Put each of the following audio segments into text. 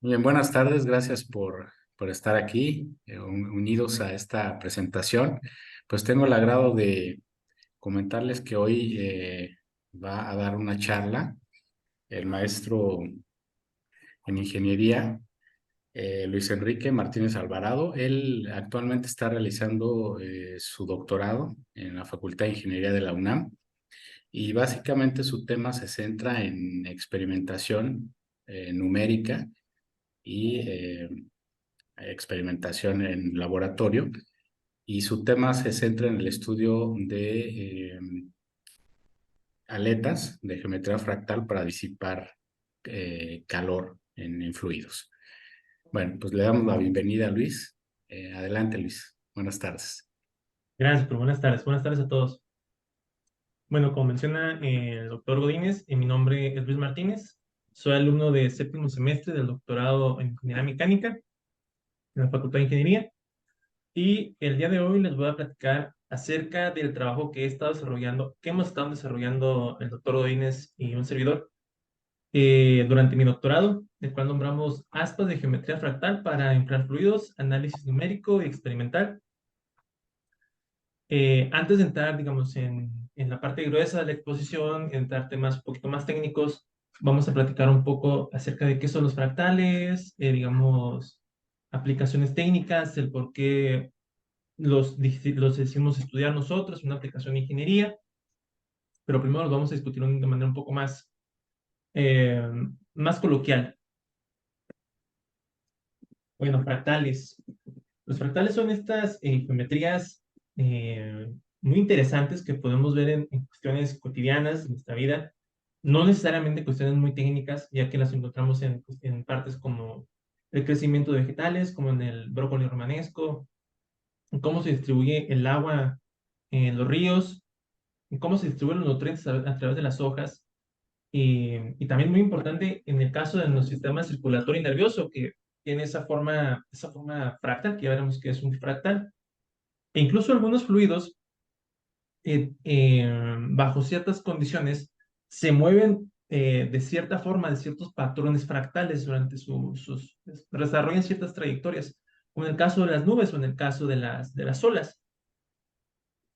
Bien, buenas tardes, gracias por estar aquí, unidos a esta presentación. Pues tengo el agrado de comentarles que hoy va a dar una charla el maestro en ingeniería, Luis Enrique Martínez Alvarado. Él actualmente está realizando su doctorado en la Facultad de Ingeniería de la UNAM y básicamente su tema se centra en experimentación numérica y experimentación en laboratorio, y su tema se centra en el estudio de aletas de geometría fractal para disipar calor en fluidos. Bueno, pues le damos la bienvenida a Luis. Adelante, Luis. Buenas tardes. Gracias, pero buenas tardes. Buenas tardes a todos. Bueno, como menciona el doctor Godínez, mi nombre es Luis Martínez. Soy alumno de séptimo semestre del doctorado en Ingeniería Mecánica en la Facultad de Ingeniería. Y el día de hoy les voy a platicar acerca del trabajo que he estado desarrollando, que hemos estado desarrollando el doctor Godínez y un servidor durante mi doctorado, el cual nombramos aspas de geometría fractal para infrafluidos, análisis numérico y experimental. Antes de entrar, digamos, en la parte gruesa de la exposición, entrar temas un poquito más técnicos, vamos a platicar un poco acerca de qué son los fractales, digamos, aplicaciones técnicas, el por qué los decimos estudiar nosotros, una aplicación de ingeniería, pero primero los vamos a discutir de manera un poco eh, más coloquial. Bueno, fractales. Los fractales son estas geometrías muy interesantes que podemos ver en cuestiones cotidianas de nuestra vida, no necesariamente cuestiones muy técnicas, ya que las encontramos en partes como el crecimiento de vegetales, como en el brócoli romanesco, en cómo se distribuye el agua en los ríos, en cómo se distribuyen los nutrientes a través de las hojas, y también muy importante en el caso de nuestro sistema circulatorio y nervioso, que tiene esa forma fractal, que ya veremos que es un fractal. E incluso algunos fluidos, bajo ciertas condiciones, se mueven de cierta forma, de ciertos patrones fractales durante desarrollan ciertas trayectorias, como en el caso de las nubes o en el caso de las olas.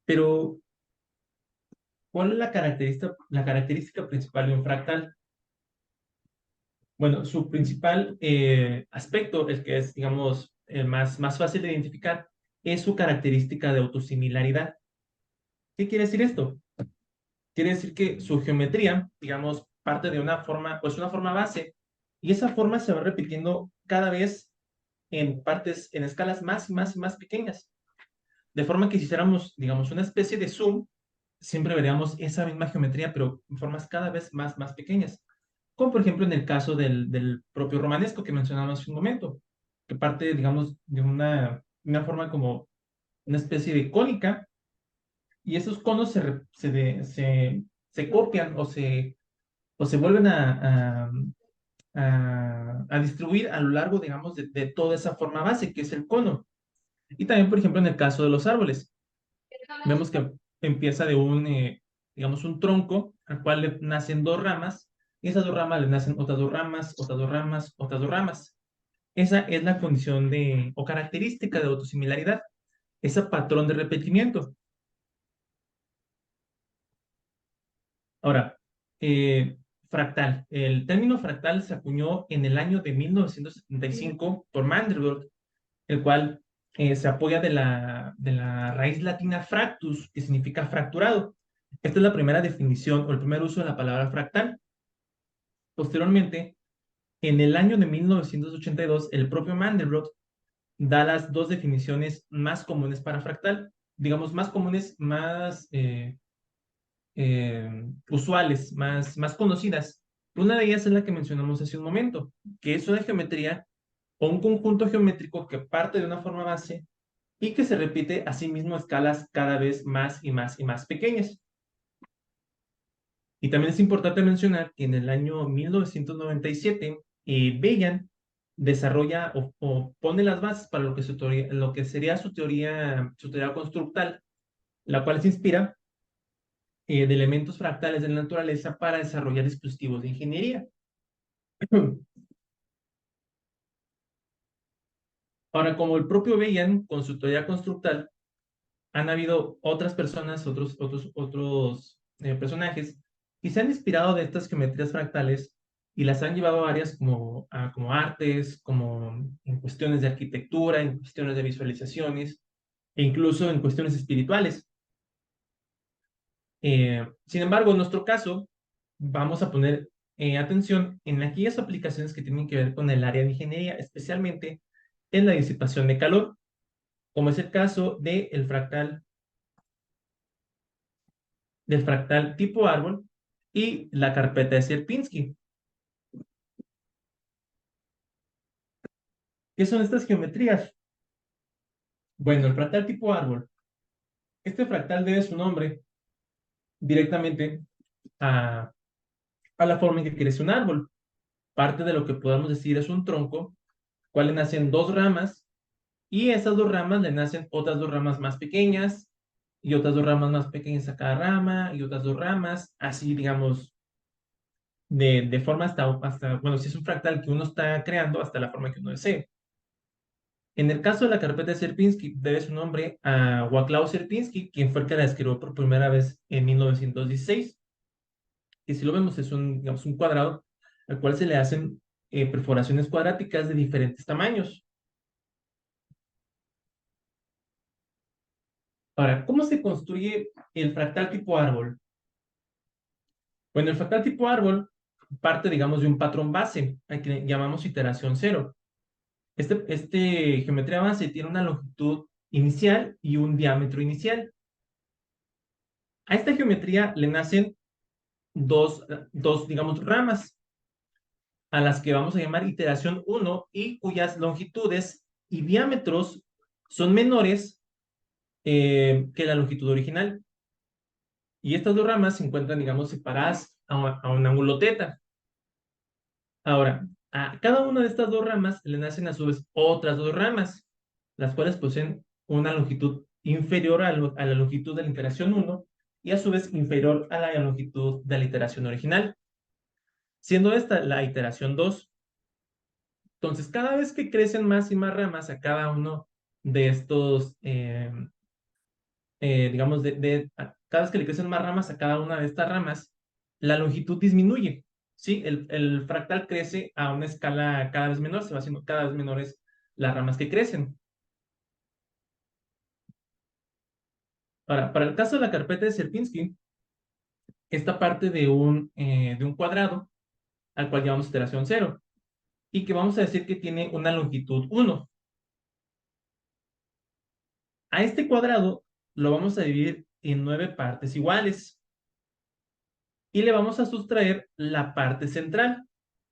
Pero, ¿cuál es la característica principal de un fractal? Bueno, su principal aspecto, el que es, digamos, el más fácil de identificar, es su característica de autosimilaridad. ¿Qué quiere decir esto? Quiere decir que su geometría, digamos, parte de una forma, pues una forma base, y esa forma se va repitiendo cada vez en partes, en escalas más y más y más pequeñas. De forma que si hiciéramos, digamos, una especie de zoom, siempre veríamos esa misma geometría, pero en formas cada vez más pequeñas. Como por ejemplo en el caso del propio romanesco que mencionamos hace un momento, que parte, digamos, de una forma como una especie de cónica, y esos conos se copian o se vuelven a distribuir a lo largo, digamos, de toda esa forma base que es el cono. Y también, por ejemplo, en el caso de los árboles, vemos que empieza de digamos, un tronco al cual le nacen dos ramas, y esas dos ramas le nacen otras dos ramas, otras dos ramas, otras dos ramas. Esa es la condición o característica de autosimilaridad, ese patrón de repetimiento. Ahora, fractal. El término fractal se acuñó en el año de 1975 por Mandelbrot, el cual se apoya de la raíz latina fractus, que significa fracturado. Esta es la primera definición o el primer uso de la palabra fractal. Posteriormente, en el año de 1982, el propio Mandelbrot da las dos definiciones más comunes para fractal, digamos, más comunes, más usuales, más conocidas. Una de ellas es la que mencionamos hace un momento, que es una geometría o un conjunto geométrico que parte de una forma base y que se repite a sí mismo a escalas cada vez más y más y más pequeñas. Y también es importante mencionar que en el año 1997, Beyan desarrolla o pone las bases para lo que sería su teoría constructal, la cual se inspira de elementos fractales de la naturaleza para desarrollar dispositivos de ingeniería. Ahora, como el propio Beyan con su teoría constructal, han habido otras personas, otros personajes, que se han inspirado de estas geometrías fractales y las han llevado a áreas como artes, como en cuestiones de arquitectura, en cuestiones de visualizaciones, e incluso en cuestiones espirituales. Sin embargo, en nuestro caso, vamos a poner atención en aquellas aplicaciones que tienen que ver con el área de ingeniería, especialmente en la disipación de calor, como es el caso del fractal tipo árbol y la carpeta de Sierpinski. ¿Qué son estas geometrías? Bueno, el fractal tipo árbol. Este fractal debe su nombre directamente a, a la forma en que crece un árbol. Parte de lo que podemos decir es un tronco, cual le nacen dos ramas, y esas dos ramas le nacen otras dos ramas más pequeñas, y otras dos ramas más pequeñas a cada rama, y otras dos ramas, así digamos, de forma hasta, bueno, si es un fractal que uno está creando, hasta la forma que uno desee. En el caso de la carpeta de Sierpinski, debe su nombre a Wacław Sierpinski, quien fue el que la describió por primera vez en 1916. Y si lo vemos, es digamos, un cuadrado al cual se le hacen perforaciones cuadráticas de diferentes tamaños. Ahora, ¿cómo se construye el fractal tipo árbol? Bueno, el fractal tipo árbol parte, digamos, de un patrón base, al que llamamos iteración cero. Este geometría base tiene una longitud inicial y un diámetro inicial. A esta geometría le nacen dos, digamos, ramas, a las que vamos a llamar iteración 1 y cuyas longitudes y diámetros son menores que la longitud original. Y estas dos ramas se encuentran, digamos, separadas a un ángulo teta. Ahora, a cada una de estas dos ramas le nacen a su vez otras dos ramas, las cuales poseen una longitud inferior a la longitud de la iteración 1 y a su vez inferior a la longitud de la iteración original, siendo esta la iteración 2. Entonces, cada vez que crecen más y más ramas a cada uno de estos, digamos, cada vez que le crecen más ramas a cada una de estas ramas, la longitud disminuye, ¿sí? El fractal crece a una escala cada vez menor, se va haciendo cada vez menores las ramas que crecen. Ahora, para el caso de la carpeta de Sierpinski, esta parte de un cuadrado al cual llamamos iteración cero y que vamos a decir que tiene una longitud 1. A este cuadrado lo vamos a dividir en 9 partes iguales y le vamos a sustraer la parte central,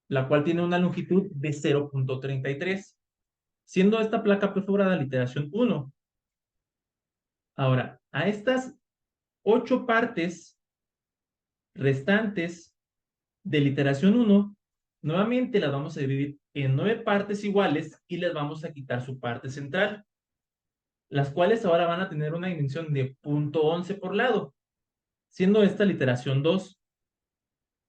la cual tiene una longitud de 0.33, siendo esta placa perforada la iteración 1. Ahora, a estas 8 partes restantes de la iteración 1, nuevamente las vamos a dividir en 9 partes iguales y les vamos a quitar su parte central, las cuales ahora van a tener una dimensión de 0.11 por lado, siendo esta la iteración 2.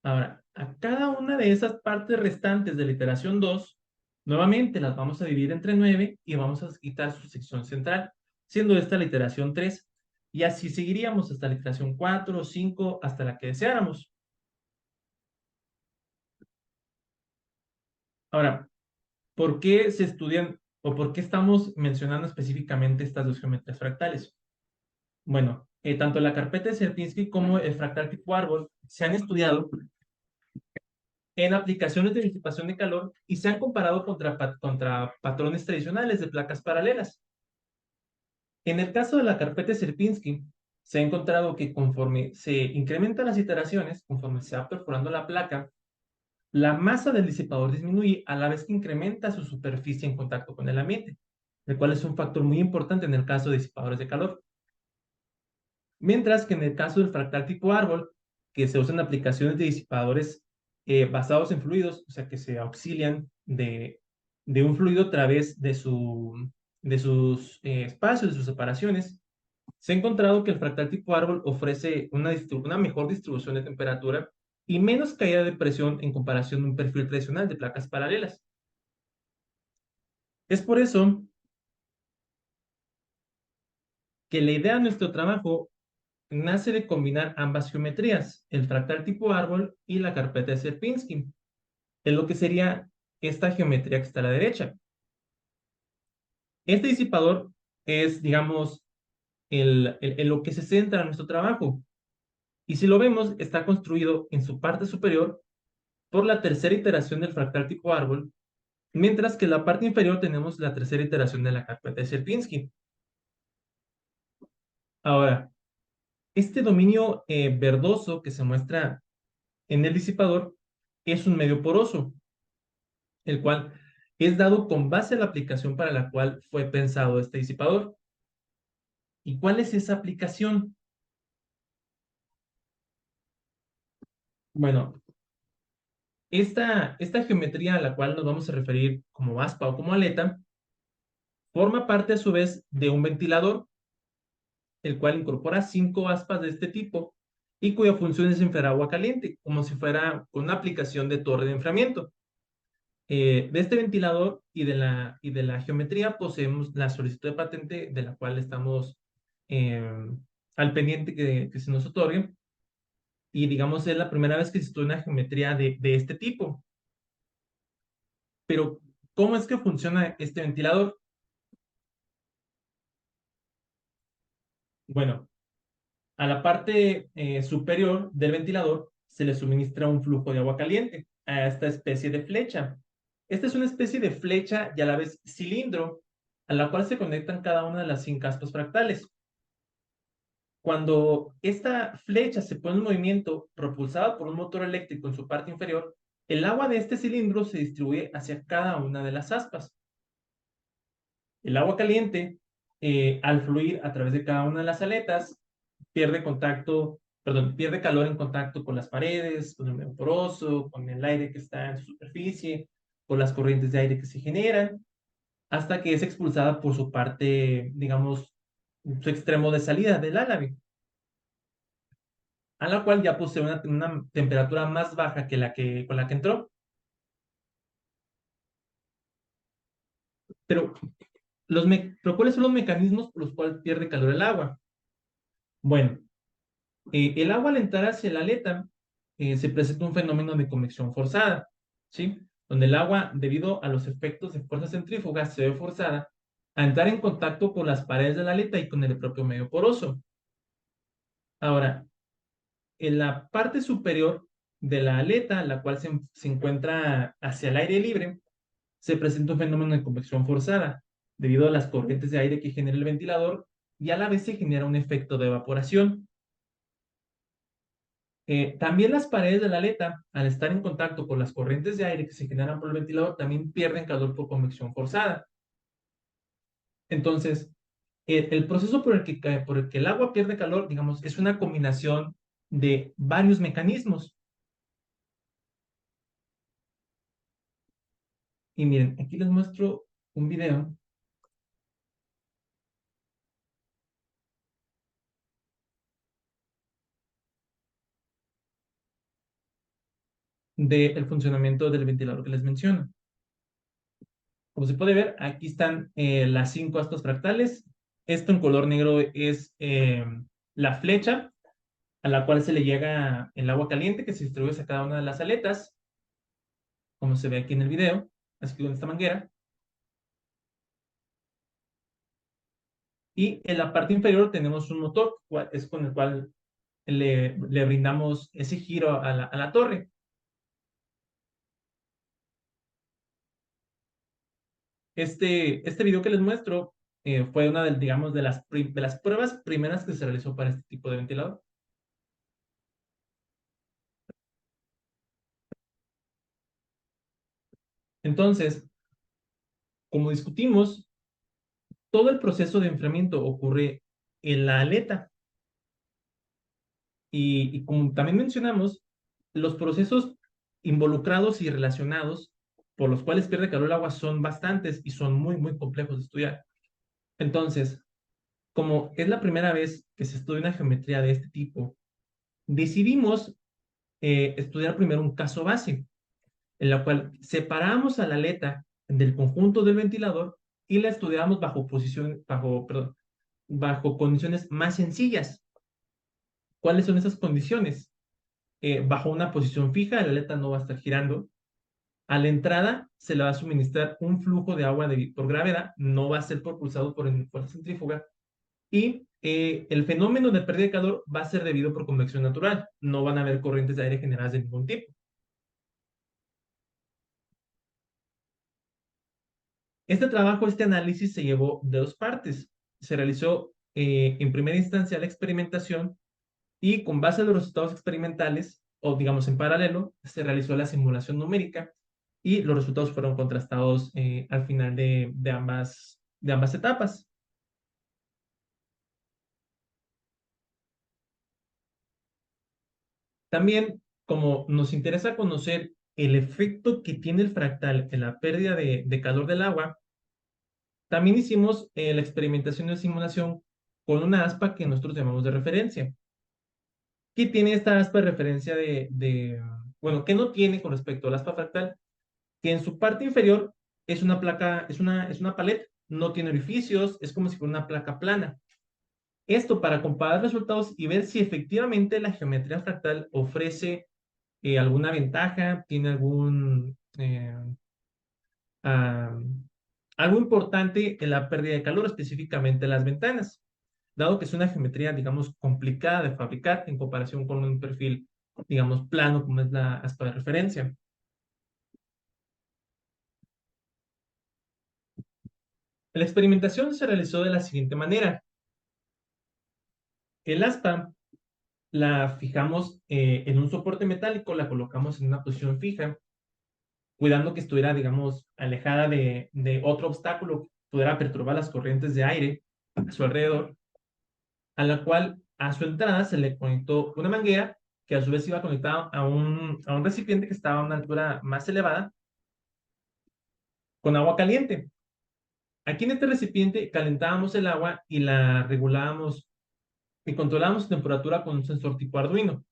Ahora, a cada una de esas partes restantes de la iteración 2, nuevamente las vamos a dividir entre 9 y vamos a quitar su sección central, siendo esta la iteración 3. Y así seguiríamos hasta la iteración 4, 5, hasta la que deseáramos. Ahora, ¿por qué se estudian o por qué estamos mencionando específicamente estas dos geometrías fractales? Bueno, tanto la carpeta de Sierpinski como el fractal tipo árbol se han estudiado en aplicaciones de disipación de calor y se han comparado contra patrones tradicionales de placas paralelas. En el caso de la carpeta Sierpinski, se ha encontrado que conforme se incrementan las iteraciones, conforme se va perforando la placa, la masa del disipador disminuye a la vez que incrementa su superficie en contacto con el ambiente, el cual es un factor muy importante en el caso de disipadores de calor. Mientras que en el caso del fractal tipo árbol, que se usan aplicaciones de disipadores basados en fluidos, o sea, que se auxilian de un fluido a través de sus espacios, de sus separaciones, se ha encontrado que el fractal tipo árbol ofrece una mejor distribución de temperatura y menos caída de presión en comparación de un perfil tradicional de placas paralelas. Es por eso que la idea de nuestro trabajo nace de combinar ambas geometrías, el fractal tipo árbol y la carpeta de Sierpinski, en lo que sería esta geometría que está a la derecha. Este disipador es, digamos, en lo que se centra nuestro trabajo. Y si lo vemos, está construido en su parte superior por la tercera iteración del fractal tipo árbol, mientras que en la parte inferior tenemos la tercera iteración de la carpeta de Sierpinski. Ahora, este dominio verdoso que se muestra en el disipador es un medio poroso, el cual es dado con base a la aplicación para la cual fue pensado este disipador. ¿Y cuál es esa aplicación? Bueno, esta geometría a la cual nos vamos a referir como aspa o como aleta forma parte a su vez de un ventilador, el cual incorpora 5 aspas de este tipo y cuya función es enfriar agua caliente, como si fuera una aplicación de torre de enfriamiento. De este ventilador y de la geometría poseemos la solicitud de patente de la cual estamos eh, al pendiente que se nos otorgue. Y digamos, es la primera vez que se estudia una geometría de este tipo. Pero, ¿cómo es que funciona este ventilador? Bueno, a la parte superior del ventilador se le suministra un flujo de agua caliente a esta especie de flecha. Esta es una especie de flecha y a la vez cilindro, a la cual se conectan cada una de las 5 aspas fractales. Cuando esta flecha se pone en movimiento, propulsada por un motor eléctrico en su parte inferior, el agua de este cilindro se distribuye hacia cada una de las aspas. El agua caliente, al fluir a través de cada una de las aletas, pierde calor en contacto con las paredes, con el medio poroso, con el aire que está en su superficie, con las corrientes de aire que se generan, hasta que es expulsada por su parte, digamos, su extremo de salida del álave, a la cual ya posee una temperatura más baja que con la que entró. Pero, pero ¿cuáles son los mecanismos por los cuales pierde calor el agua? Bueno, el agua al entrar hacia la aleta se presenta un fenómeno de convección forzada, ¿sí? Donde el agua, debido a los efectos de fuerza centrífuga, se ve forzada a entrar en contacto con las paredes de la aleta y con el propio medio poroso. Ahora, en la parte superior de la aleta, la cual se encuentra hacia el aire libre, se presenta un fenómeno de convección forzada, debido a las corrientes de aire que genera el ventilador y a la vez se genera un efecto de evaporación. También las paredes de la aleta, al estar en contacto con las corrientes de aire que se generan por el ventilador, también pierden calor por convección forzada. Entonces, el proceso por el que el agua pierde calor, digamos, es una combinación de varios mecanismos. Y miren, aquí les muestro un video del funcionamiento del ventilador que les menciono. Como se puede ver, aquí están las 5 aspas fractales. Esto en color negro es la flecha a la cual se le llega el agua caliente que se distribuye hacia cada una de las aletas, como se ve aquí en el video, así que con esta manguera. Y en la parte inferior tenemos un motor, es con el cual le brindamos ese giro a la torre. Este video que les muestro fue una de, digamos, de las pruebas primeras que se realizó para este tipo de ventilador. Entonces, como discutimos, todo el proceso de enfriamiento ocurre en la aleta. Y como también mencionamos, los procesos involucrados y relacionados por los cuales pierde calor el agua son bastantes y son muy, muy complejos de estudiar. Entonces, como es la primera vez que se estudia una geometría de este tipo, decidimos estudiar primero un caso base, en la cual separamos a la aleta del conjunto del ventilador y la estudiamos bajo bajo condiciones más sencillas. ¿Cuáles son esas condiciones? Bajo una posición fija, la aleta no va a estar girando. A la entrada se le va a suministrar un flujo de agua por gravedad, no va a ser propulsado por fuerza centrífuga. Y el fenómeno de pérdida de calor va a ser debido por convección natural. No van a haber corrientes de aire generadas de ningún tipo. Este trabajo, este análisis se llevó de dos partes. Se realizó en primera instancia la experimentación y con base a los resultados experimentales, o digamos en paralelo, se realizó la simulación numérica y los resultados fueron contrastados al final de ambas etapas. También, como nos interesa conocer el efecto que tiene el fractal en la pérdida de calor del agua, también hicimos la experimentación de simulación con una aspa que nosotros llamamos de referencia. ¿Qué tiene esta aspa de referencia bueno, qué no tiene con respecto al aspa fractal? Que en su parte inferior es una placa, es una paleta, no tiene orificios, es como si fuera una placa plana. Esto para comparar resultados y ver si efectivamente la geometría fractal ofrece alguna ventaja, tiene ah, algo importante en la pérdida de calor, específicamente en las ventanas, dado que es una geometría, digamos, complicada de fabricar en comparación con un perfil, digamos, plano como es la aspa de referencia. La experimentación se realizó de la siguiente manera. El aspa la fijamos en un soporte metálico, la colocamos en una posición fija, cuidando que estuviera, digamos, alejada de otro obstáculo que pudiera perturbar las corrientes de aire a su alrededor, a la cual a su entrada se le conectó una manguera que a su vez iba conectada a un recipiente que estaba a una altura más elevada con agua caliente. Aquí en este recipiente calentábamos el agua y la regulábamos y controlábamos su temperatura con un sensor tipo Arduino.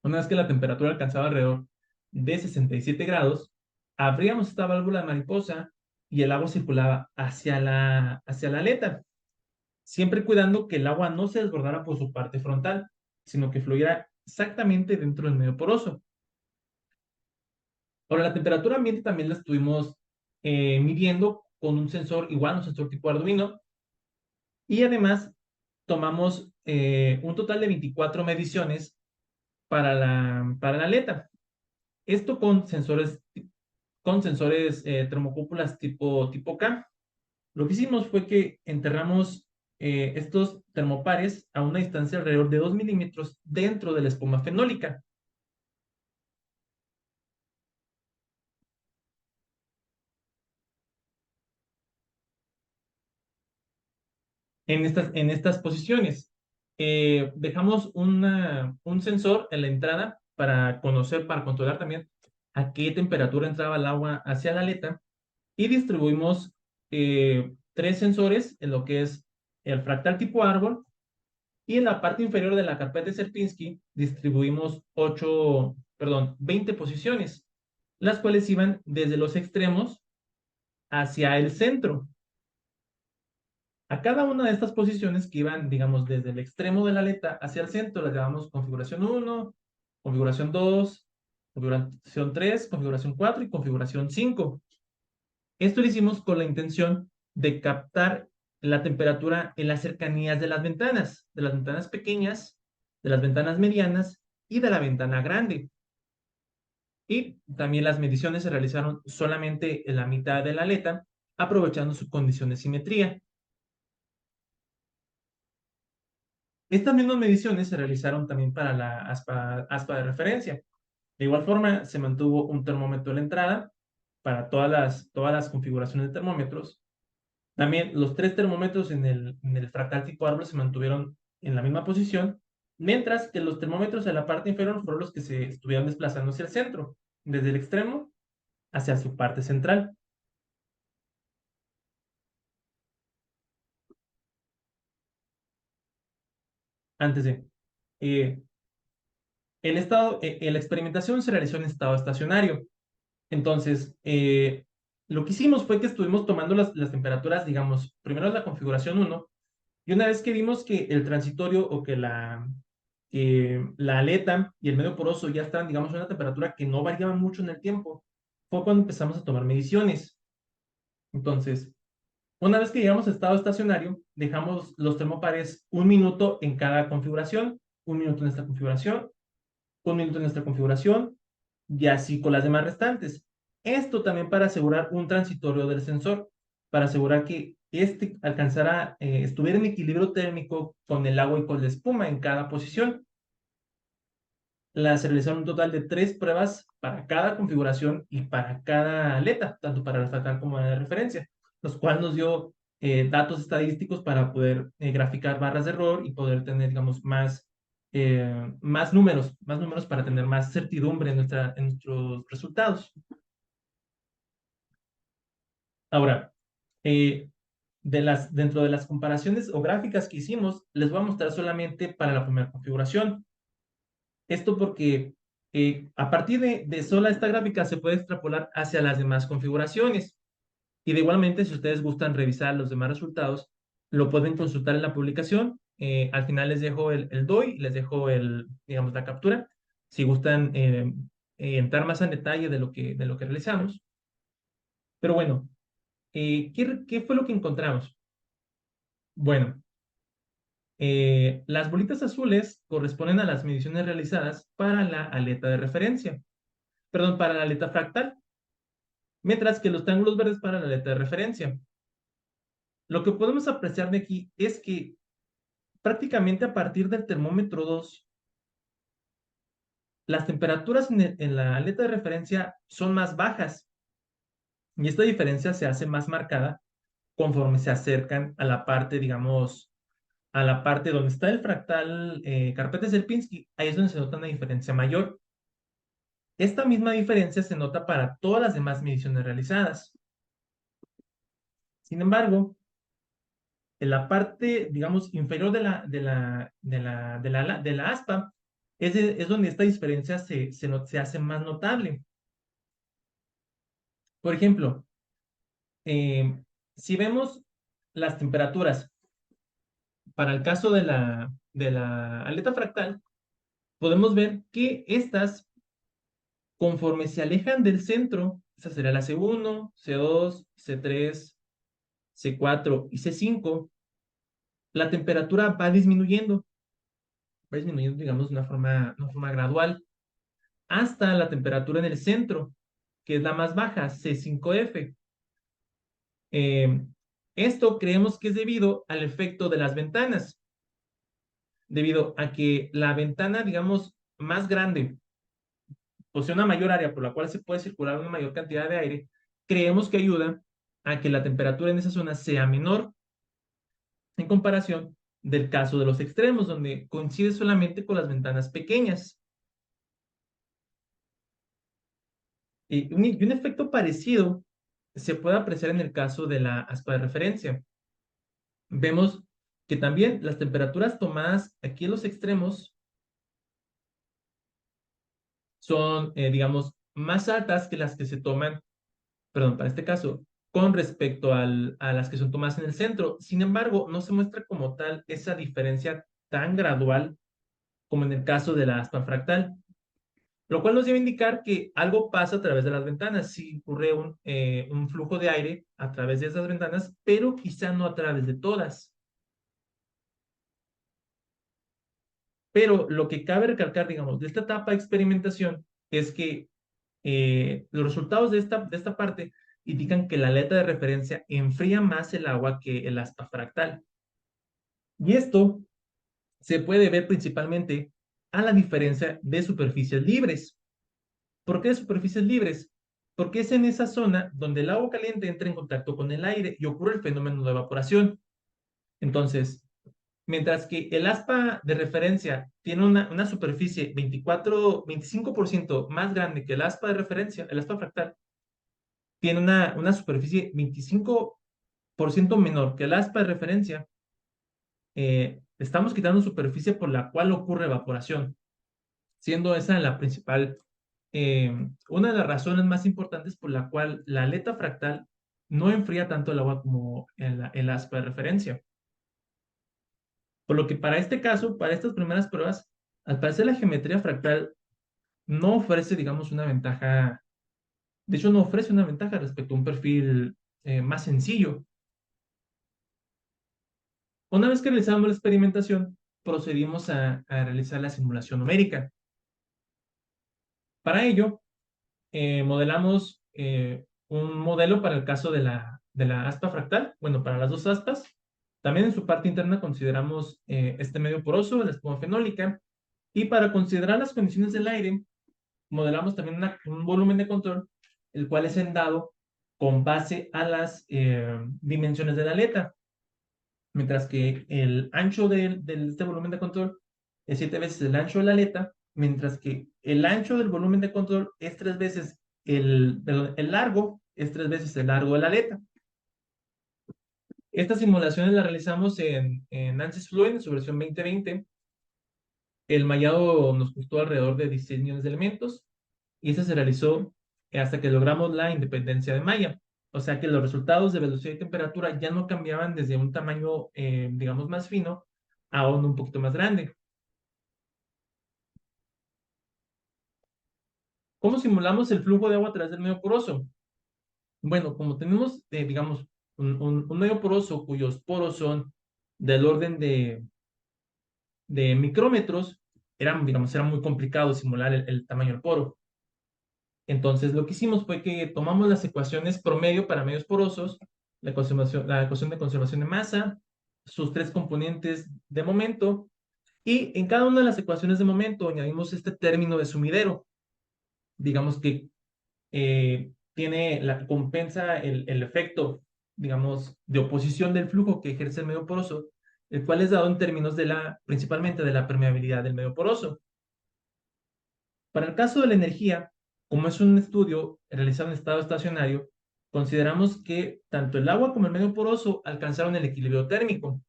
Una vez que la temperatura alcanzaba alrededor de 67 grados, abríamos esta válvula de mariposa y el agua circulaba hacia la aleta, siempre cuidando que el agua no se desbordara por su parte frontal, sino que fluyera exactamente dentro del medio poroso. Ahora, la temperatura ambiente también la estuvimos midiendo con un sensor igual, un sensor tipo Arduino, y además tomamos un total de 24 mediciones para la aleta. Esto con sensores termocúpulas tipo K. Lo que hicimos fue que enterramos estos termopares a una distancia alrededor de 2 milímetros dentro de la espuma fenólica. En estas posiciones. Dejamos un sensor en la entrada para conocer, para controlar también a qué temperatura entraba el agua hacia la aleta y distribuimos tres sensores en lo que es el fractal tipo árbol y en la parte inferior de la carpeta de Sierpinski distribuimos 20 posiciones, las cuales iban desde los extremos hacia el centro. A cada una de estas posiciones que iban, digamos, desde el extremo de la aleta hacia el centro, las llamamos configuración 1, configuración 2, configuración 3, configuración 4 y configuración 5. Esto lo hicimos con la intención de captar la temperatura en las cercanías de las ventanas pequeñas, de las ventanas medianas y de la ventana grande. Y también las mediciones se realizaron solamente en la mitad de la aleta, aprovechando su condición de simetría. Estas mismas mediciones se realizaron también para la aspa de referencia. De igual forma, se mantuvo un termómetro en la entrada para todas las configuraciones de termómetros. También los tres termómetros en el fractal tipo árbol se mantuvieron en la misma posición, mientras que los termómetros en la parte inferior fueron los que se estuvieron desplazando hacia el centro, desde el extremo hacia su parte central. Antes de, eh, la experimentación se realizó en estado estacionario. Entonces, lo que hicimos fue que estuvimos tomando las temperaturas, digamos, primero la configuración 1 Y una vez que vimos que el transitorio o que la aleta y el medio poroso ya estaban, digamos, a una temperatura que no variaba mucho en el tiempo, fue cuando empezamos a tomar mediciones. Entonces, una vez que llegamos a estado estacionario, dejamos los termopares 1 minuto en cada configuración, 1 minuto en esta configuración, 1 minuto en esta configuración, y así con las demás restantes. Esto también para asegurar un transitorio del sensor, para asegurar que este alcanzara, estuviera en equilibrio térmico con el agua y con la espuma en cada posición. Se realizaron un total de 3 pruebas para cada configuración y para cada aleta, tanto para la fractal como la de referencia, los cuales nos dio datos estadísticos para poder graficar barras de error y poder tener, digamos, más números para tener más certidumbre en nuestros resultados. Ahora, eh, dentro de las comparaciones o gráficas que hicimos, les voy a mostrar solamente para la primera configuración. Esto porque a partir de sola esta gráfica se puede extrapolar hacia las demás configuraciones. Y de igualmente, si ustedes gustan revisar los demás resultados, lo pueden consultar en la publicación. Al final les dejo el DOI, les dejo digamos, la captura. Si gustan entrar más en detalle de lo que realizamos. Pero bueno, ¿qué fue lo que encontramos? Bueno, las bolitas azules corresponden a las mediciones realizadas para la aleta de referencia, perdón, para la aleta fractal, mientras que los triángulos verdes para la aleta de referencia. Lo que podemos apreciar de aquí es que prácticamente a partir del termómetro 2, las temperaturas en la aleta de referencia son más bajas y esta diferencia se hace más marcada conforme se acercan a la parte, digamos, a la parte donde está el fractal carpeta Sierpinski, ahí es donde se nota una diferencia mayor. Esta misma diferencia se nota para todas las demás mediciones realizadas. Sin embargo, en la parte, digamos, inferior de la aspa, es donde esta diferencia se hace más notable. Por ejemplo, eh, si vemos las temperaturas para el caso de la aleta fractal, podemos ver que estas, conforme se alejan del centro, esa sería la C1, C2, C3, C4 y C5, la temperatura va disminuyendo, digamos, de una forma gradual, hasta la temperatura en el centro, que es la más baja, C5F. Eh, Esto creemos que es debido al efecto de las ventanas, debido a que la ventana, digamos, más grande, posee una mayor área por la cual se puede circular una mayor cantidad de aire, creemos que ayuda a que la temperatura en esa zona sea menor en comparación del caso de los extremos, donde coincide solamente con las ventanas pequeñas. Y un efecto parecido se puede apreciar en el caso de la aspa de referencia. Vemos que también las temperaturas tomadas aquí en los extremos son, digamos, más altas que las que se toman, perdón, para este caso, con respecto a las que son tomadas en el centro. Sin embargo, no se muestra como tal esa diferencia tan gradual como en el caso de la aspa fractal, lo cual nos debe indicar que algo pasa a través de las ventanas. Sí ocurre un flujo de aire a través de esas ventanas, pero quizá no a través de todas. Pero lo que cabe recalcar, digamos, de esta etapa de experimentación es que los resultados de esta parte indican que la aleta de referencia enfría más el agua que el aspa fractal. Y esto se puede ver principalmente a la diferencia de superficies libres. ¿Por qué de superficies libres? Porque es en esa zona donde el agua caliente entra en contacto con el aire y ocurre el fenómeno de evaporación. Entonces, mientras que el aspa de referencia tiene una superficie 25% más grande que el aspa de referencia, el aspa fractal, tiene una superficie 25% menor que el aspa de referencia, estamos quitando superficie por la cual ocurre evaporación, siendo esa la principal, una de las razones más importantes por la cual la aleta fractal no enfría tanto el agua como el aspa de referencia. Por lo que para este caso, para estas primeras pruebas, al parecer la geometría fractal no ofrece, digamos, una ventaja, de hecho no ofrece una ventaja respecto a un perfil más sencillo. Una vez que realizamos la experimentación, procedimos a realizar la simulación numérica. Para ello, modelamos un modelo para el caso de la aspa fractal, bueno, para las dos aspas. También en su parte interna consideramos este medio poroso, la espuma fenólica, y para considerar las condiciones del aire, modelamos también un volumen de control, el cual es endado con base a las dimensiones de la aleta, mientras que el ancho de este volumen de control es 7 veces el ancho de la aleta, mientras que el ancho del volumen de control es 3 veces perdón, el largo es 3 veces el largo de la aleta. Estas simulaciones las realizamos en ANSYS Fluent, en su versión 2020. El mallado nos costó alrededor de 16 millones de elementos y eso se realizó hasta que logramos la independencia de malla. O sea que los resultados de velocidad y temperatura ya no cambiaban desde un tamaño, digamos, más fino a uno un poquito más grande. ¿Cómo simulamos el flujo de agua a través del medio poroso? Bueno, como tenemos, digamos, un medio poroso cuyos poros son del orden de micrómetros, digamos, era muy complicado simular el tamaño del poro. Entonces, lo que hicimos fue que tomamos las ecuaciones promedio para medios porosos, la ecuación de conservación de masa, sus tres componentes de momento, y en cada una de las ecuaciones de momento añadimos este término de sumidero. Digamos que compensa el efecto, digamos, de oposición del flujo que ejerce el medio poroso, el cual es dado en términos principalmente de la permeabilidad del medio poroso. Para el caso de la energía, como es un estudio realizado en estado estacionario, consideramos que tanto el agua como el medio poroso alcanzaron el equilibrio térmico.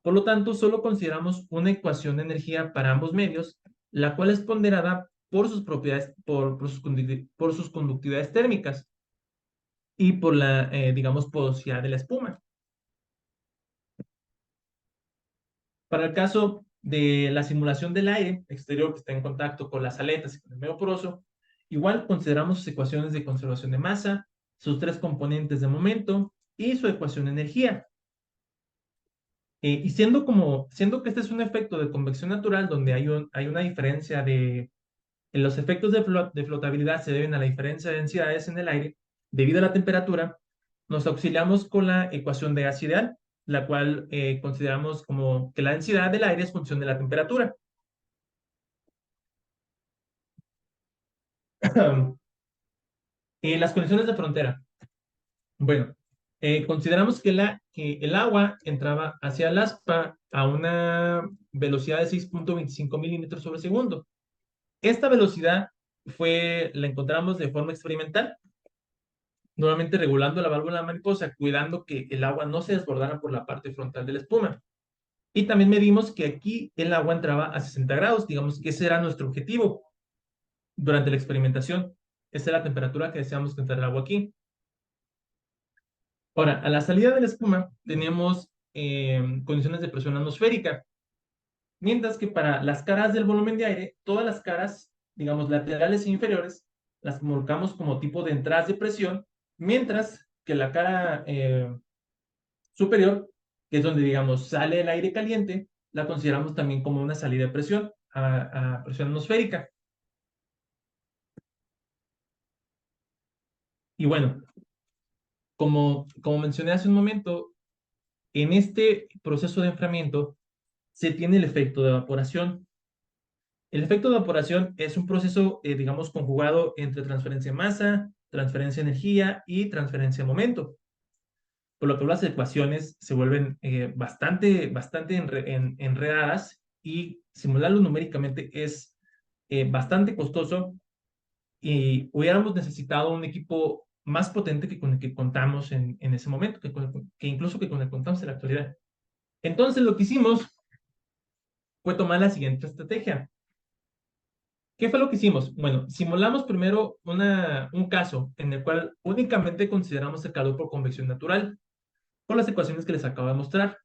Por lo tanto, solo consideramos una ecuación de energía para ambos medios, la cual es ponderada por sus propiedades, por sus conductividades térmicas y por la, digamos, porosidad de la espuma. Para el caso de la simulación del aire exterior que está en contacto con las aletas y con el medio poroso, igual consideramos sus ecuaciones de conservación de masa, sus tres componentes de momento y su ecuación de energía. Y siendo que este es un efecto de convección natural donde hay una diferencia los efectos de flotabilidad se deben a la diferencia de densidades en el aire debido a la temperatura, nos auxiliamos con la ecuación de gas ideal, la cual consideramos como que la densidad del aire es función de la temperatura. Las condiciones de frontera. Bueno, consideramos que el agua entraba hacia el aspa a una velocidad de 6.25 milímetros sobre segundo. Esta velocidad la encontramos de forma experimental, nuevamente regulando la válvula mariposa, cuidando que el agua no se desbordara por la parte frontal de la espuma. Y también medimos que aquí el agua entraba a 60 grados, digamos que ese era nuestro objetivo durante la experimentación. Esa es la temperatura que deseamos que entre el agua aquí. Ahora, a la salida de la espuma tenemos condiciones de presión atmosférica, mientras que para las caras del volumen de aire, todas las caras, digamos, laterales e inferiores, las colocamos como tipo de entradas de presión, mientras que la cara superior, que es donde, digamos, sale el aire caliente, la consideramos también como una salida de presión, a presión atmosférica. Y bueno, como mencioné hace un momento, en este proceso de enfriamiento se tiene el efecto de evaporación. El efecto de evaporación es un proceso, digamos, conjugado entre transferencia de masa, transferencia de energía y transferencia de momento. Por lo que las ecuaciones se vuelven bastante enredadas y simularlo numéricamente es bastante costoso y hubiéramos necesitado un equipo más potente que con el que contamos en ese momento, que incluso que con el que contamos en la actualidad. Entonces lo que hicimos fue tomar la siguiente estrategia. ¿Qué fue lo que hicimos? Bueno, simulamos primero un caso en el cual únicamente consideramos el calor por convección natural, con las ecuaciones que les acabo de mostrar.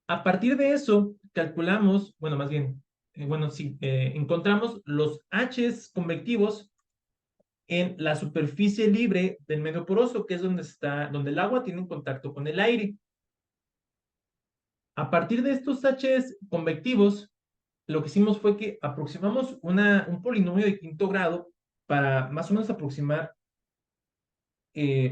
A partir de eso, calculamos, bueno, más bien, bueno, sí, encontramos los H's convectivos en la superficie libre del medio poroso, que es donde el agua tiene un contacto con el aire. A partir de estos H's convectivos, lo que hicimos fue que aproximamos un polinomio de quinto grado para más o menos aproximar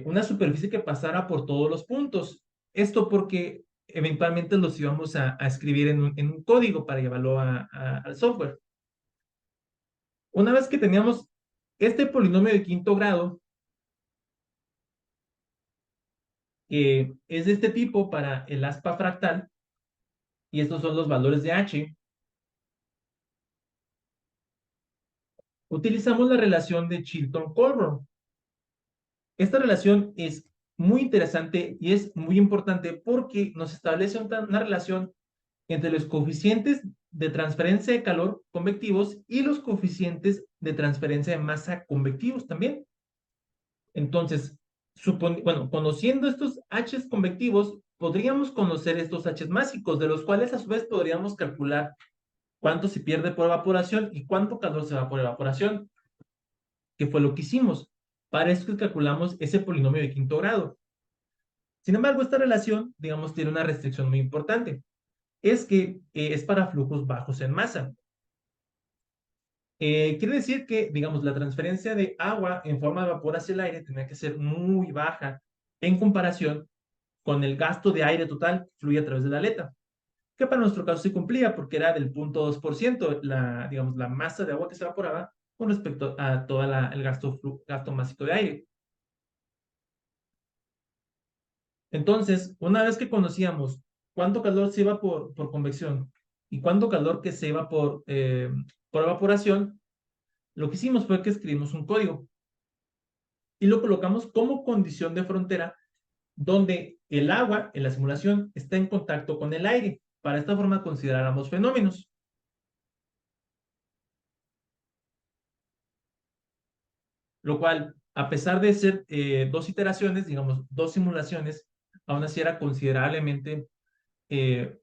una superficie que pasara por todos los puntos. Esto porque eventualmente los íbamos a escribir en un código para llevarlo al software. Una vez que teníamos este polinomio de quinto grado, que es de este tipo para el aspa fractal, y estos son los valores de H, utilizamos la relación de Chilton-Colburn. Esta relación es muy interesante y es muy importante porque nos establece una relación entre los coeficientes de transferencia de calor convectivos y los coeficientes de transferencia de masa convectivos también. Entonces, bueno, conociendo estos H's convectivos, podríamos conocer estos H's másicos, de los cuales a su vez podríamos calcular cuánto se pierde por evaporación y cuánto calor se va por evaporación, que fue lo que hicimos. Para eso que calculamos ese polinomio de quinto grado. Sin embargo, esta relación, digamos, tiene una restricción muy importante. Es que es para flujos bajos en masa. Quiere decir que, digamos, la transferencia de agua en forma de vapor hacia el aire tenía que ser muy baja en comparación con el gasto de aire total que fluye a través de la aleta, que para nuestro caso se cumplía porque era del 0.2% digamos, la masa de agua que se evaporaba con respecto a todo el gasto másico de aire. Entonces, una vez que conocíamos cuánto calor se iba por convección y cuánto calor que se iba por evaporación, lo que hicimos fue que escribimos un código y lo colocamos como condición de frontera donde el agua en la simulación está en contacto con el aire. Para esta forma considerar ambos fenómenos. Lo cual, a pesar de ser dos iteraciones, digamos, dos simulaciones, aún así era considerablemente eh,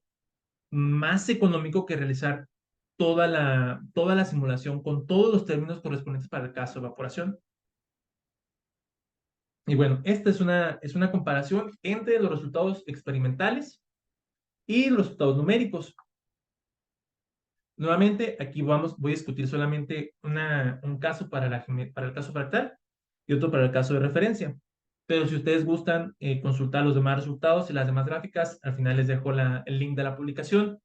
más económico que realizar toda la simulación con todos los términos correspondientes para el caso de evaporación. Y bueno, esta es una comparación entre los resultados experimentales y los resultados numéricos. Nuevamente, aquí voy a discutir solamente un caso para el caso fractal y otro para el caso de referencia. Pero si ustedes gustan consultar los demás resultados y las demás gráficas, al final les dejo el link de la publicación.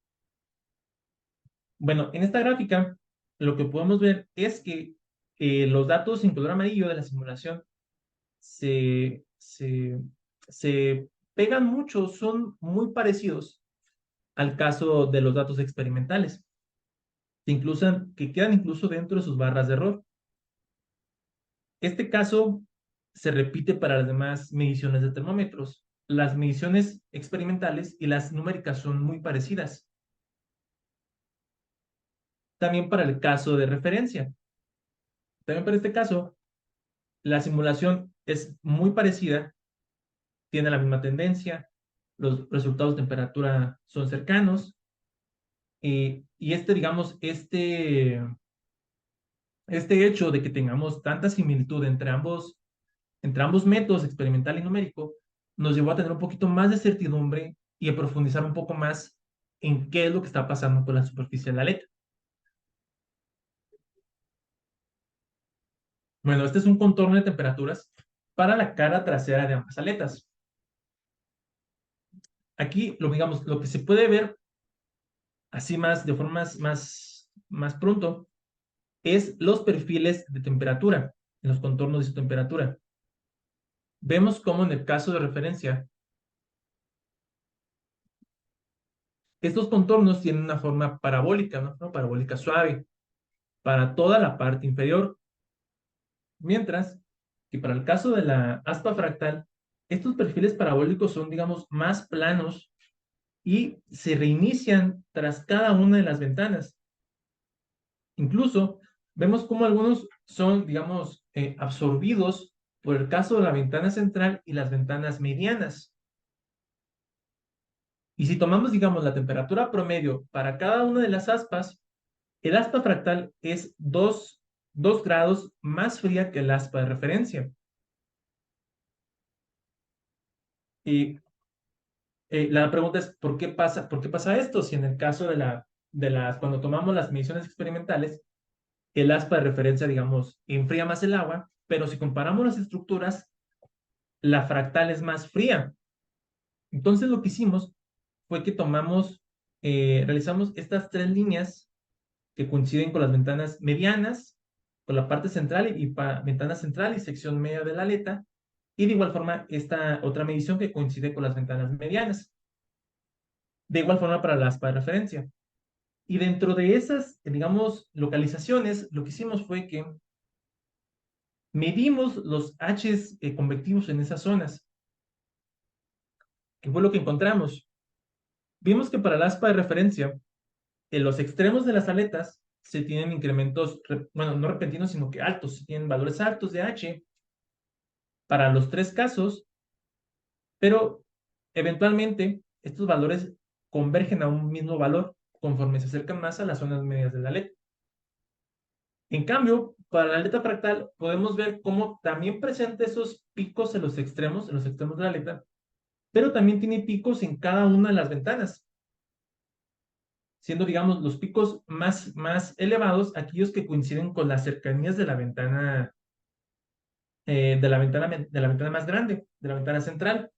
Bueno, en esta gráfica lo que podemos ver es que los datos en color amarillo de la simulación se, se, se pegan mucho, son muy parecidos al caso de los datos experimentales, que quedan incluso dentro de sus barras de error. Este caso se repite para las demás mediciones de termómetros. Las mediciones experimentales y las numéricas son muy parecidas. También para el caso de referencia. También para este caso, la simulación es muy parecida, tiene la misma tendencia, los resultados de temperatura son cercanos, y digamos, este hecho de que tengamos tanta similitud entre ambos métodos, experimental y numérico, nos llevó a tener un poquito más de certidumbre y a profundizar un poco más en qué es lo que está pasando con la superficie de la aleta. Bueno, este es un contorno de temperaturas para la cara trasera de ambas aletas. Aquí, digamos, lo que se puede ver así de forma más pronto es los perfiles de temperatura, en los contornos de su temperatura. Vemos cómo en el caso de referencia, estos contornos tienen una forma parabólica, una forma parabólica suave para toda la parte inferior, mientras que para el caso de la aspa fractal, estos perfiles parabólicos son, digamos, más planos y se reinician tras cada una de las ventanas. Incluso vemos cómo algunos son, digamos, absorbidos por el caso de la ventana central y las ventanas medianas. Y si tomamos, digamos, la temperatura promedio para cada una de las aspas, el aspa fractal es 2 grados más fría que el aspa de referencia. Y la pregunta es, por qué pasa esto? Si en el caso cuando tomamos las mediciones experimentales, el aspa de referencia, digamos, enfría más el agua, pero si comparamos las estructuras, la fractal es más fría. Entonces lo que hicimos fue que realizamos estas 3 líneas que coinciden con las ventanas medianas, con la parte central ventana central y sección media de la aleta, y de igual forma esta otra medición que coincide con las ventanas medianas. De igual forma para la aspa de referencia. Y dentro de esas, digamos, localizaciones, lo que hicimos fue que medimos los H's convectivos en esas zonas. ¿Qué fue lo que encontramos? Vimos que para la aspa de referencia, en los extremos de las aletas se tienen incrementos, bueno, no repentinos, sino que altos, se tienen valores altos de H para los 3 casos, pero eventualmente estos valores convergen a un mismo valor conforme se acercan más a las zonas medias de la aleta. En cambio, para la aleta fractal podemos ver cómo también presenta esos picos en los extremos de la aleta, pero también tiene picos en cada una de las ventanas, siendo, digamos, los picos más elevados aquellos que coinciden con las cercanías de la ventana más grande, de la ventana central,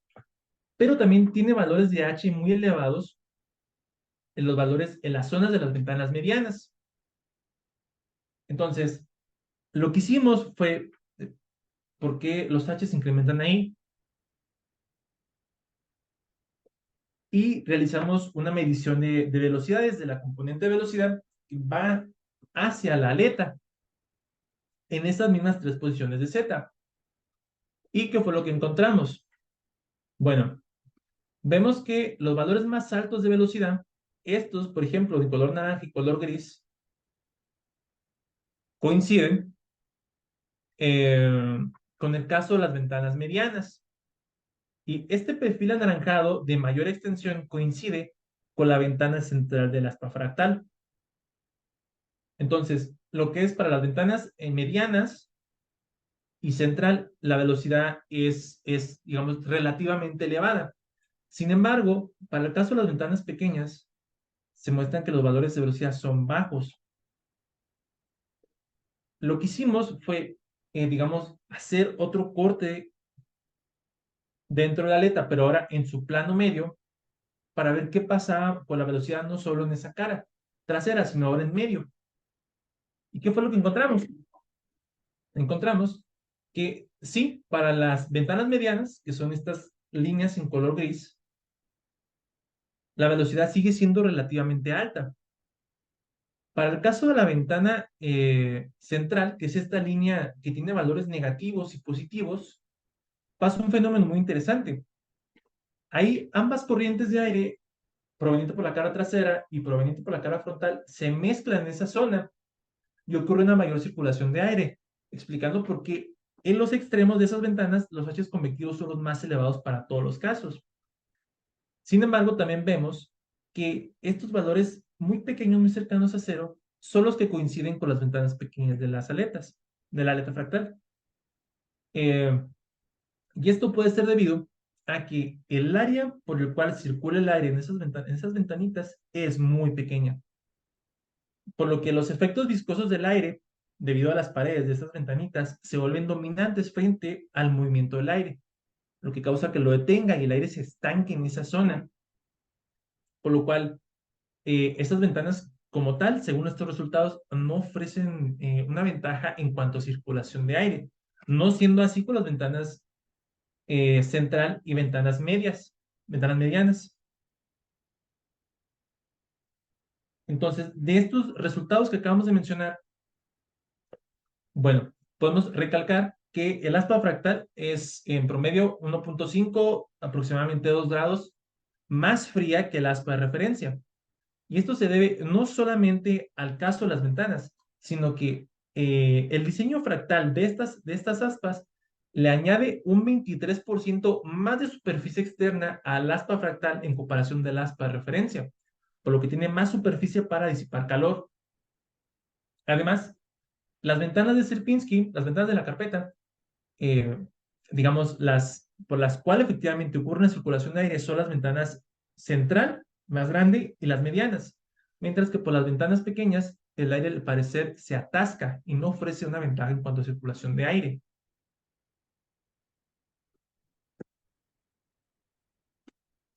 pero también tiene valores de H muy elevados en los valores en las zonas de las ventanas medianas. Entonces, lo que hicimos fue, ¿por qué los H se incrementan ahí? Y realizamos una medición de velocidades de la componente de velocidad que va hacia la aleta en estas mismas 3 posiciones de Z. ¿Y qué fue lo que encontramos? Bueno, vemos que los valores más altos de velocidad, estos, por ejemplo, de color naranja y color gris, coinciden eh, con el caso de las ventanas medianas. Y este perfil anaranjado de mayor extensión coincide con la ventana central del aspa fractal. Entonces, lo que es para las ventanas medianas y central, la velocidad digamos, relativamente elevada. Sin embargo, para el caso de las ventanas pequeñas, se muestran que los valores de velocidad son bajos. Lo que hicimos fue, digamos, hacer otro corte dentro de la aleta, pero ahora en su plano medio, para ver qué pasaba con la velocidad no solo en esa cara trasera, sino ahora en medio. ¿Y qué fue lo que encontramos? Encontramos que sí, para las ventanas medianas, que son estas líneas en color gris, la velocidad sigue siendo relativamente alta. Para el caso de la ventana central, que es esta línea que tiene valores negativos y positivos, pasa un fenómeno muy interesante. Ahí ambas corrientes de aire, proveniente por la cara trasera y proveniente por la cara frontal, se mezclan en esa zona y ocurre una mayor circulación de aire, explicando por qué en los extremos de esas ventanas los H's convectivos son los más elevados para todos los casos. Sin embargo, también vemos que estos valores muy pequeños, muy cercanos a cero, son los que coinciden con las ventanas pequeñas de las aletas, de la aleta fractal. Eh, y esto puede ser debido a que el área por el cual circula el aire en esas ventanitas es muy pequeña, por lo que los efectos viscosos del aire, debido a las paredes de estas ventanitas, se vuelven dominantes frente al movimiento del aire, lo que causa que lo detenga y el aire se estanque en esa zona, por lo cual estas ventanas como tal, según estos resultados, no ofrecen una ventaja en cuanto a circulación de aire, no siendo así con las ventanas central y ventanas medianas. Entonces, de estos resultados que acabamos de mencionar, bueno, podemos recalcar que el aspa fractal es en promedio 1.5, aproximadamente 2 grados más fría que el aspa de referencia. Y esto se debe no solamente al caso de las ventanas, sino que el diseño fractal de estas aspas le añade un 23% más de superficie externa al aspa fractal en comparación del aspa de referencia, por lo que tiene más superficie para disipar calor. Además, las ventanas de Sierpinski, las ventanas de la carpeta, eh, digamos, las por las cuales efectivamente ocurre una circulación de aire son las ventanas central, más grande, y las medianas, mientras que por las ventanas pequeñas el aire al parecer se atasca y no ofrece una ventaja en cuanto a circulación de aire.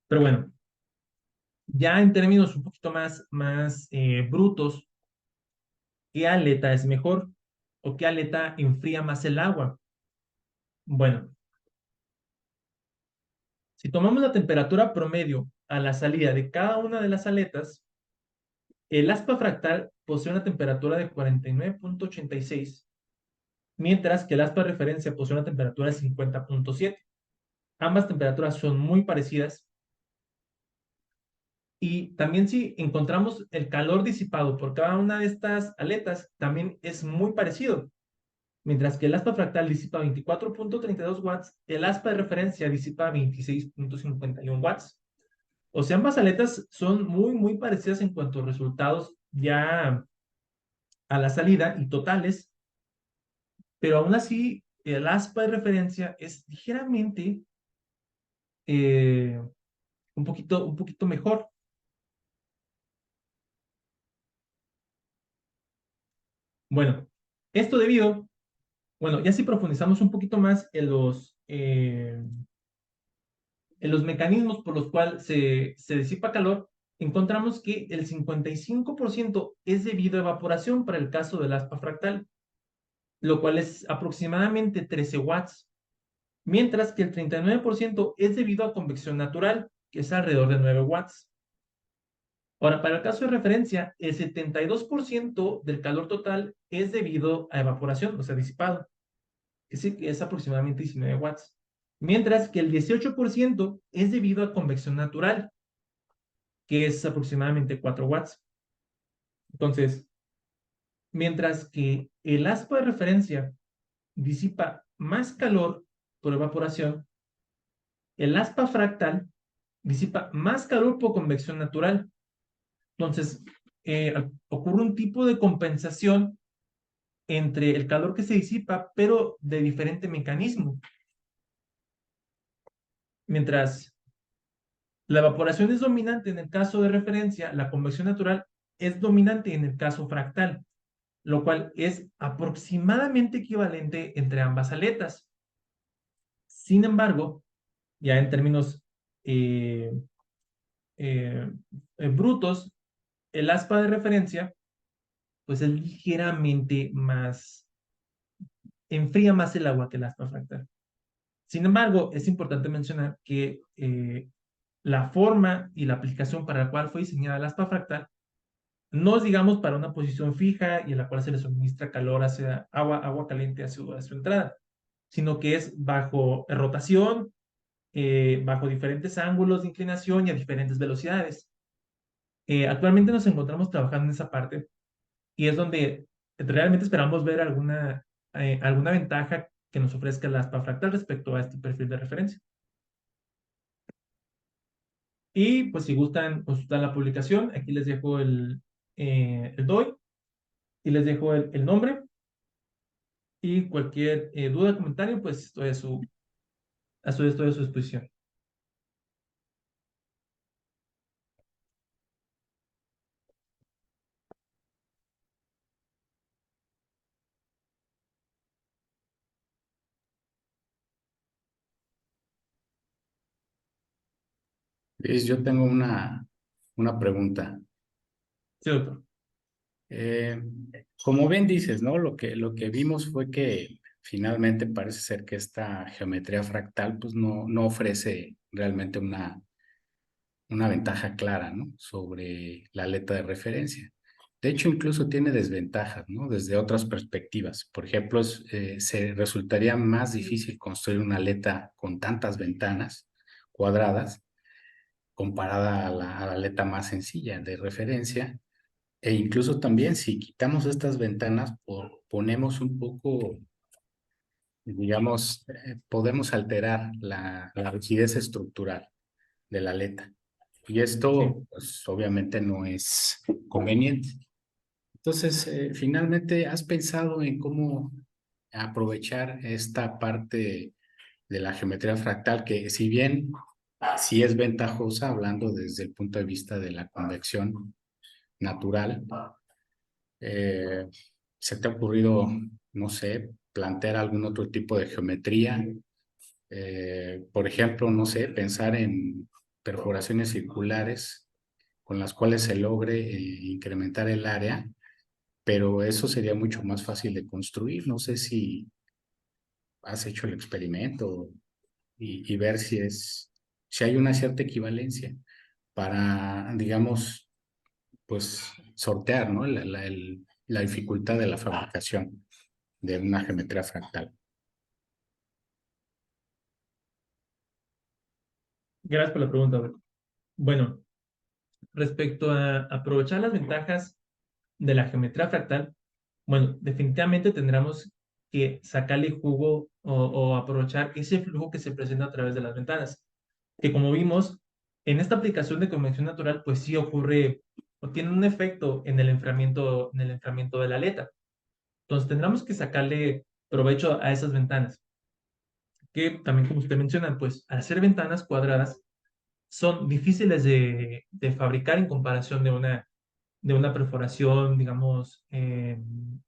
Pero bueno, ya en términos un poquito más brutos, ¿qué aleta es mejor? ¿O qué aleta enfría más el agua? Bueno, si tomamos la temperatura promedio a la salida de cada una de las aletas, el aspa fractal posee una temperatura de 49,86, mientras que el aspa de referencia posee una temperatura de 50,7. Ambas temperaturas son muy parecidas. Y también si encontramos el calor disipado por cada una de estas aletas, también es muy parecido. Mientras que el aspa fractal disipa 24,32 watts, el aspa de referencia disipa 26,51 watts. O sea, ambas aletas son muy parecidas en cuanto a resultados ya a la salida y totales, pero aún así el aspa de referencia es ligeramente eh, un poquito mejor. Bueno, esto debido, bueno, ya si profundizamos un poquito más en los mecanismos por los cuales se disipa calor, encontramos que el 55% es debido a evaporación para el caso del aspa fractal, lo cual es aproximadamente 13 watts, mientras que el 39% es debido a convección natural, que es alrededor de 9 watts. Ahora, para el caso de referencia, el 72% del calor total es debido a evaporación, o sea, disipado, que es aproximadamente 19 watts, mientras que el 18% es debido a convección natural, que es aproximadamente 4 watts. Entonces, mientras que el aspa de referencia disipa más calor por evaporación, el aspa fractal disipa más calor por convección natural. Entonces, ocurre un tipo de compensación entre el calor que se disipa, pero de diferente mecanismo. Mientras la evaporación es dominante en el caso de referencia, la convección natural es dominante en el caso fractal, lo cual es aproximadamente equivalente entre ambas aletas. Sin embargo, ya en términos eh, eh, brutos, el aspa de referencia pues es ligeramente más, enfría más el agua que el aspa fractal. Sin embargo, es importante mencionar que la forma y la aplicación para la cual fue diseñada el aspa fractal no es, digamos, para una posición fija y en la cual se le suministra calor hacia agua caliente hacia su entrada, sino que es bajo rotación, bajo diferentes ángulos de inclinación y a diferentes velocidades. Actualmente nos encontramos trabajando en esa parte y es donde realmente esperamos ver alguna ventaja que nos ofrezca el aspa fractal respecto a este perfil de referencia. Y pues si gustan consultar la publicación, aquí les dejo el DOI y les dejo el nombre y cualquier duda o comentario, pues estoy a su disposición. Luis, yo tengo una pregunta. Sí, doctor. Eh, Como bien dices, ¿no? Lo que vimos fue que finalmente parece ser que esta geometría fractal pues no ofrece realmente una ventaja clara, ¿no? Sobre la aleta de referencia. De hecho, incluso tiene desventajas, ¿no? Desde otras perspectivas. Por ejemplo, se resultaría más difícil construir una aleta con tantas ventanas cuadradas comparada a la aleta más sencilla de referencia. E incluso también si quitamos estas ventanas, ponemos un poco digamos, podemos alterar la rigidez estructural de la aleta. Y Sí. esto, pues, obviamente no es conveniente. Entonces, finalmente, ¿has pensado en cómo aprovechar esta parte de la geometría fractal que, si bien sí es ventajosa, hablando desde el punto de vista de la convección natural, eh, ¿se te ha ocurrido, no sé, plantear algún otro tipo de geometría? Por ejemplo, no sé, pensar en perforaciones circulares con las cuales se logre incrementar el área, pero eso sería mucho más fácil de construir. No sé si has hecho el experimento y ver si hay una cierta equivalencia para, digamos, pues sortear, ¿no? La dificultad de la fabricación de una geometría fractal. Gracias por la pregunta, Beto. Bueno, respecto a aprovechar las ventajas de la geometría fractal, bueno, definitivamente tendremos que sacarle jugo o aprovechar ese flujo que se presenta a través de las ventanas, que como vimos, en esta aplicación de convección natural, pues sí ocurre o tiene un efecto en el enfriamiento de la aleta. Entonces tendremos que sacarle provecho a esas ventanas, que también como usted menciona, pues al ser ventanas cuadradas, son difíciles de fabricar en comparación de una perforación, digamos,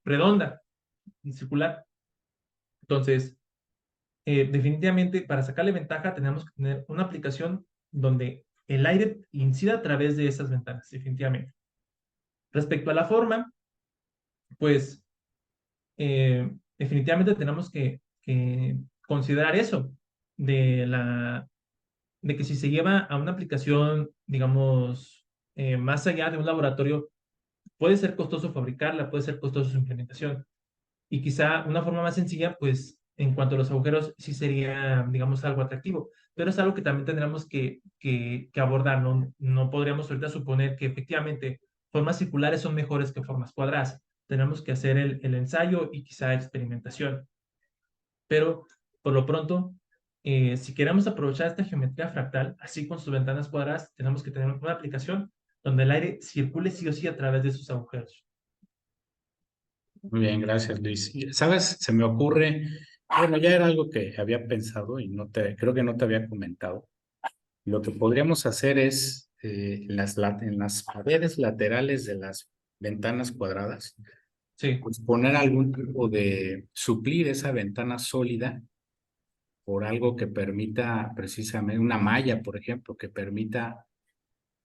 redonda y circular. Entonces, definitivamente, para sacarle ventaja, tenemos que tener una aplicación donde el aire incida a través de esas ventanas, definitivamente. Respecto a la forma, pues definitivamente tenemos que considerar eso, de, de que si se lleva a una aplicación, digamos, más allá de un laboratorio, puede ser costoso fabricarla, puede ser costoso su implementación. Y quizá una forma más sencilla, pues en cuanto a los agujeros, sí sería, digamos, algo atractivo, pero es algo que también tendremos que abordar, ¿no? No podríamos ahorita suponer que efectivamente formas circulares son mejores que formas cuadradas. Tenemos que hacer el ensayo y quizá experimentación. Pero por lo pronto, si queremos aprovechar esta geometría fractal, así con sus ventanas cuadradas, tenemos que tener una aplicación donde el aire circule sí o sí a través de sus agujeros. Muy bien, gracias, Luis. Y, ¿sabes? Se me ocurre, bueno, ya era algo que había pensado y creo que no te había comentado. Lo que podríamos hacer es en las paredes laterales de las ventanas cuadradas, Sí, pues poner algún tipo de suplir esa ventana sólida por algo que permita precisamente una malla, por ejemplo, que permita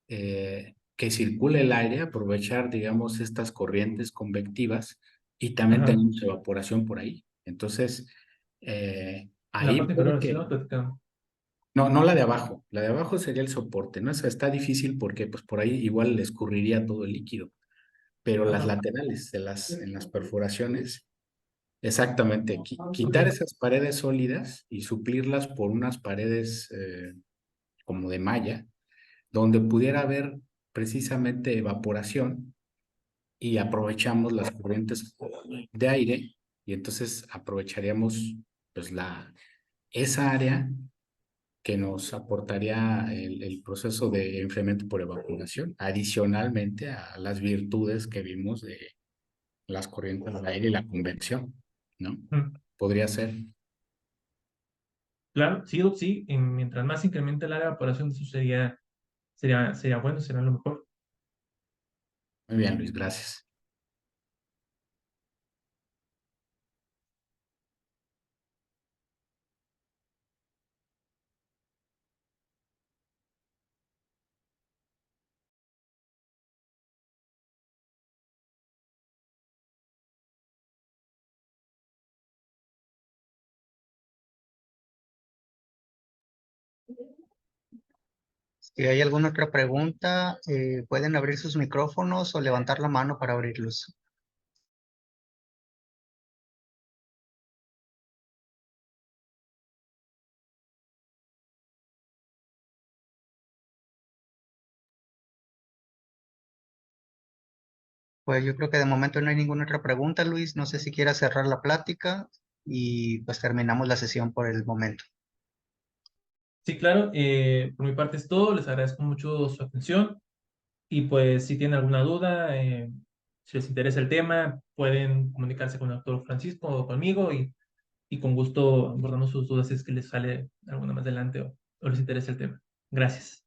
que circule el aire, aprovechar, digamos, estas corrientes convectivas y también ajá. tenemos evaporación por ahí. Entonces, En la ahí parte puede inferior, sí, que, ¿no? Platicando. no, la de abajo sería el soporte, ¿no? Esa está difícil porque pues por ahí igual le escurriría todo el líquido, pero las Ajá, laterales en las perforaciones, exactamente, quitar ok. esas paredes sólidas y suplirlas por unas paredes como de malla, donde pudiera haber precisamente evaporación y aprovechamos las corrientes de aire y entonces aprovecharíamos pues esa área que nos aportaría el proceso de enfriamiento por evaporación, adicionalmente a las virtudes que vimos de las corrientes del aire y la convección, ¿no? Mm. Podría ser. Claro, sí, sí, mientras más incremente la evaporación, eso sería bueno, sería lo mejor. Muy bien, Luis, gracias. Si hay alguna otra pregunta, pueden abrir sus micrófonos o levantar la mano para abrirlos. Pues yo creo que de momento no hay ninguna otra pregunta, Luis. No sé si quieras cerrar la plática. y pues terminamos la sesión por el momento. Sí, claro, por mi parte es todo, les agradezco mucho su atención y pues si tienen alguna duda, si les interesa el tema, pueden comunicarse con el doctor Francisco o conmigo y con gusto abordamos sus dudas si es que les sale alguna más adelante o les interesa el tema. Gracias.